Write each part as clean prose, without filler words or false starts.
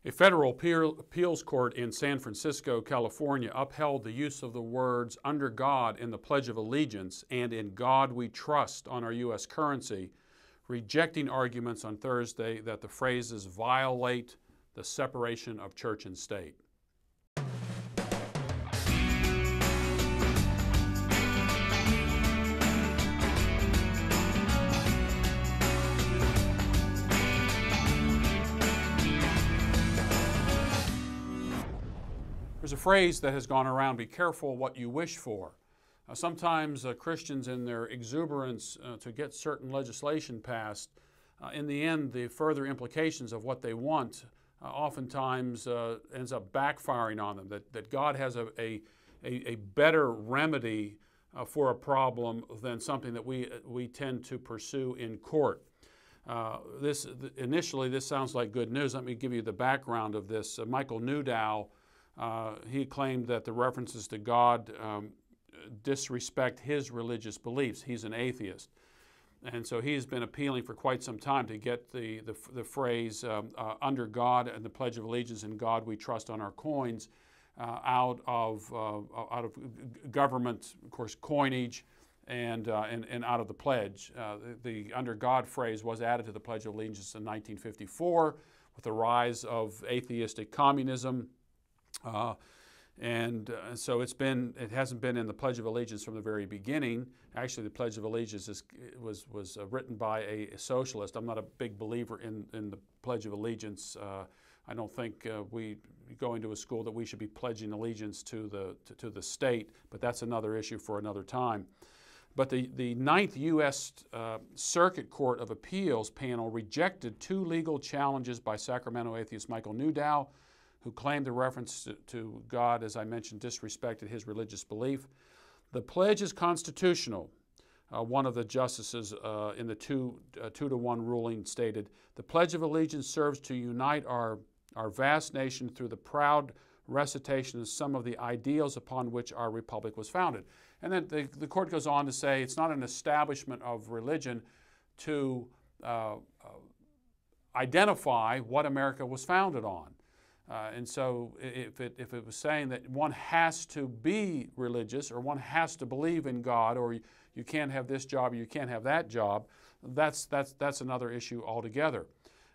A federal appeals court in San Francisco, California, upheld the use of the words "under God" in the Pledge of Allegiance and "in God we trust" on our U.S. currency, rejecting arguments on Thursday that the phrases violate the separation of church and state. There's a phrase that has gone around, be careful what you wish for. Sometimes Christians, in their exuberance to get certain legislation passed, in the end, the further implications of what they want oftentimes ends up backfiring on them, that God has a better remedy for a problem than something that we tend to pursue in court. Initially, this sounds like good news. Let me give you the background of this. Michael Newdow, he claimed that the references to God disrespect his religious beliefs. He's an atheist. And so he's been appealing for quite some time to get the phrase "under God" and the Pledge of Allegiance, "in God we trust" on our coins out of government, of course, coinage and out of the pledge. The "under God" phrase was added to the Pledge of Allegiance in 1954 with the rise of atheistic communism. So it hasn't been in the Pledge of Allegiance from the very beginning. Actually, the Pledge of Allegiance was written by a socialist. I'm not a big believer in the Pledge of Allegiance. I don't think going to a school that we should be pledging allegiance to the state, but that's another issue for another time. But the Ninth U.S. Circuit Court of Appeals panel rejected two legal challenges by Sacramento atheist Michael Newdow, who claimed the reference to God, as I mentioned, disrespected his religious belief. The pledge is constitutional. One of the justices in the 2-to-1 ruling stated, "The Pledge of Allegiance serves to unite our vast nation through the proud recitation of some of the ideals upon which our republic was founded." And then the court goes on to say it's not an establishment of religion to identify what America was founded on. And so if it was saying that one has to be religious or one has to believe in God, or you can't have this job or you can't have that job, that's another issue altogether.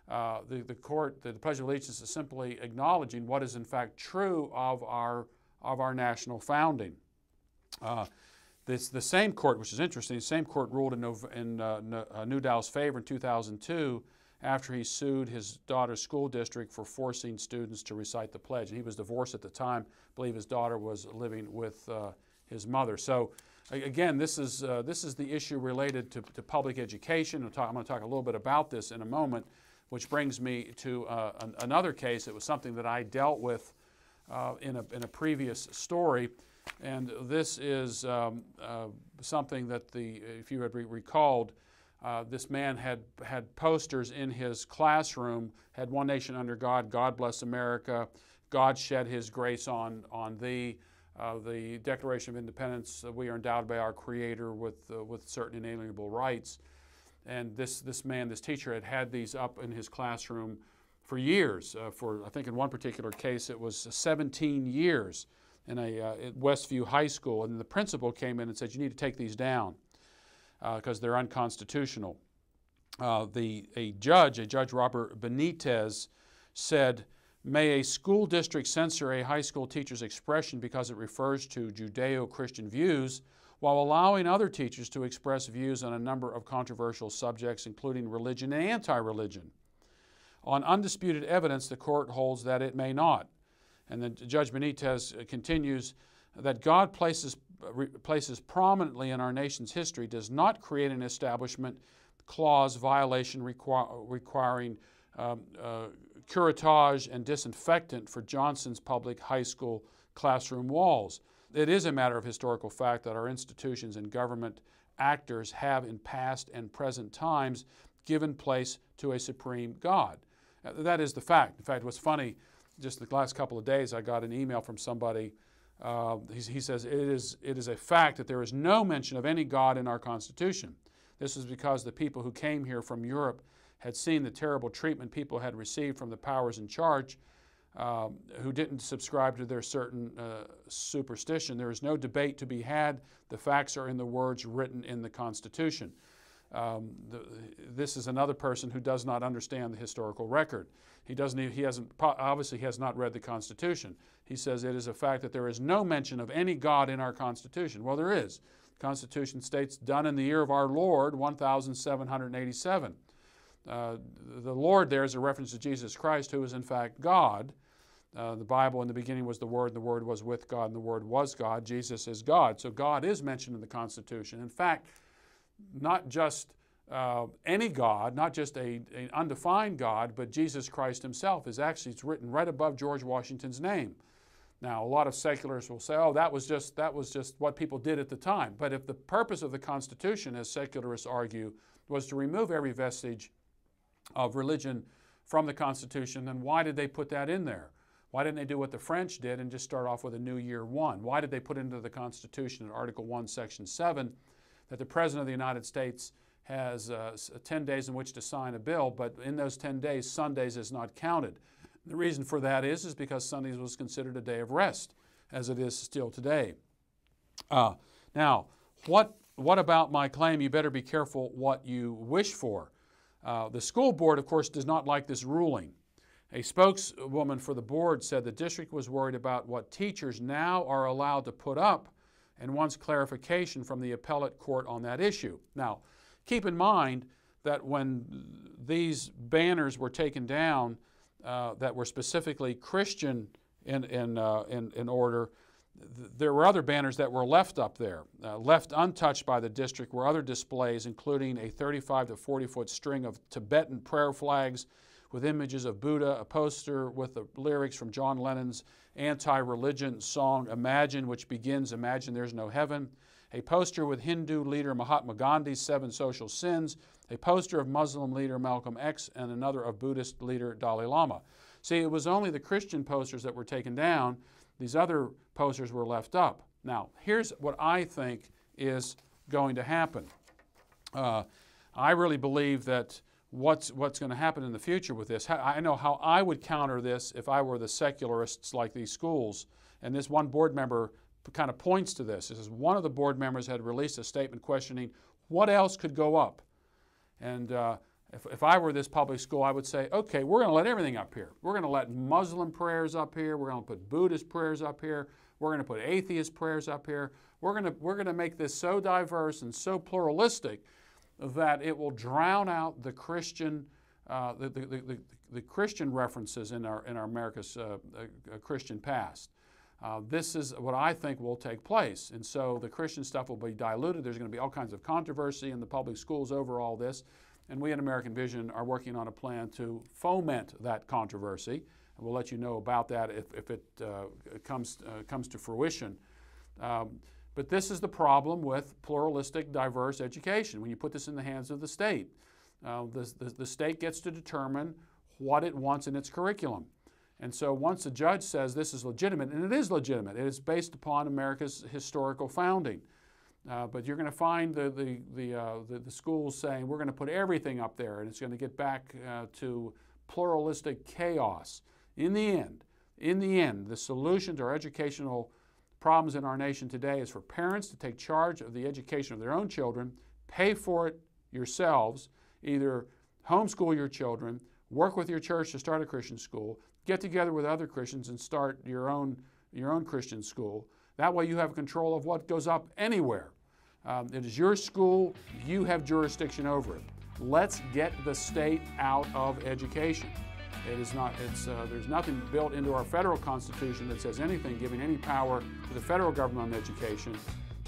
The Pledge of Allegiance is simply acknowledging what is in fact true of our national founding. The same court, which is interesting, the same court ruled in Newdow's favor in 2002 after he sued his daughter's school district for forcing students to recite the pledge. And he was divorced at the time. I believe his daughter was living with his mother. So again, this is the issue related to public education. I'm going to talk a little bit about this in a moment, which brings me to another case. It was something that I dealt with in a previous story. And this is something that if you had recalled, this man had posters in his classroom, had "One Nation Under God," "God Bless America," "God Shed His Grace on Thee," the Declaration of Independence, "We are endowed by our Creator with certain inalienable rights." And this teacher had these up in his classroom for years. I think in one particular case it was 17 years in at Westview High School. And the principal came in and said, "You need to take these down because they're unconstitutional." Judge Robert Benitez, said, "May a school district censor a high school teacher's expression because it refers to Judeo-Christian views, while allowing other teachers to express views on a number of controversial subjects, including religion and anti-religion. On undisputed evidence, the court holds that it may not." And then Judge Benitez continues that God places prominently in our nation's history does not create an establishment clause violation requiring curettage and disinfectant for Johnson's public high school classroom walls. It is a matter of historical fact that our institutions and government actors have in past and present times given place to a supreme God. That is the fact. In fact, what's funny, just the last couple of days I got an email from somebody. He says, it is a fact that there is no mention of any God in our Constitution. This is because the people who came here from Europe had seen the terrible treatment people had received from the powers in charge who didn't subscribe to their certain superstition. There is no debate to be had. The facts are in the words written in the Constitution. This is another person who does not understand the historical record. He obviously has not read the Constitution. He says it is a fact that there is no mention of any God in our Constitution. Well, there is. The Constitution states, done in the year of our Lord, 1787. The Lord there is a reference to Jesus Christ, who is in fact God. The Bible, in the beginning was the Word, and the Word was with God, and the Word was God. Jesus is God. So God is mentioned in the Constitution. In fact, not just any God, not just an undefined God, but Jesus Christ himself is actually, it's written right above George Washington's name. Now, a lot of secularists will say, oh, that was just what people did at the time. But if the purpose of the Constitution, as secularists argue, was to remove every vestige of religion from the Constitution, then why did they put that in there? Why didn't they do what the French did and just start off with a new year one? Why did they put into the Constitution in Article 1, Section 7, that the President of the United States has 10 days in which to sign a bill, but in those 10 days, Sundays is not counted? The reason for that is because Sundays was considered a day of rest, as it is still today. Now, what about my claim, you better be careful what you wish for? The school board, of course, does not like this ruling. A spokeswoman for the board said the district was worried about what teachers now are allowed to put up and wants clarification from the appellate court on that issue. Now, keep in mind that when these banners were taken down that were specifically Christian in order, there were other banners that were left up there. Left untouched by the district were other displays, including a 35 to 40-foot string of Tibetan prayer flags with images of Buddha, a poster with the lyrics from John Lennon's anti-religion song Imagine, which begins, Imagine There's No Heaven, a poster with Hindu leader Mahatma Gandhi's 7 social sins, a poster of Muslim leader Malcolm X, and another of Buddhist leader Dalai Lama. See, it was only the Christian posters that were taken down. These other posters were left up. Now, here's what I think is going to happen. I really believe that what's going to happen in the future with this, I know how I would counter this if I were the secularists like these schools. And this one board member kind of points to this. It says one of the board members had released a statement questioning what else could go up. And if I were this public school, I would say, okay, we're going to let everything up here. We're going to let Muslim prayers up here. We're going to put Buddhist prayers up here. We're going to put atheist prayers up here. We're going to make this so diverse and so pluralistic that it will drown out the Christian the Christian references in our America's Christian past. This is what I think will take place. And so the Christian stuff will be diluted. There's going to be all kinds of controversy in the public schools over all this. And we at American Vision are working on a plan to foment that controversy. And we'll let you know about that if it comes to fruition. But this is the problem with pluralistic, diverse education. When you put this in the hands of the state, the state gets to determine what it wants in its curriculum. And so once the judge says this is legitimate, and it is legitimate, it is based upon America's historical founding. But you're going to find the schools saying we're going to put everything up there, and it's going to get back to pluralistic chaos. In the end, the solution to our educational problems in our nation today is for parents to take charge of the education of their own children, pay for it yourselves, either homeschool your children, work with your church to start a Christian school, get together with other Christians and start your own Christian school. That way you have control of what goes up anywhere. It is your school, you have jurisdiction over it. Let's get the state out of education. There's nothing built into our federal constitution that says anything giving any power to the federal government on education.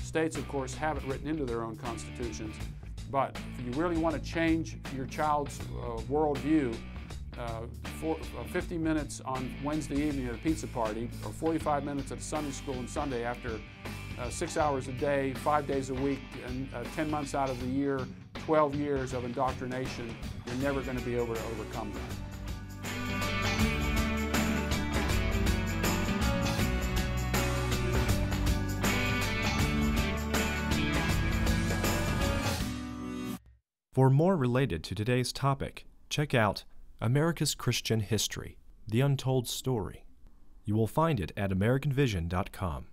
States, of course, have it written into their own constitutions. But if you really want to change your child's worldview, 50 minutes on Wednesday evening at a pizza party, or 45 minutes at Sunday school on Sunday after 6 hours a day, 5 days a week, and 10 months out of the year, 12 years of indoctrination, you're never going to be able to overcome that. For more related to today's topic, check out America's Christian History, The Untold Story. You will find it at AmericanVision.com.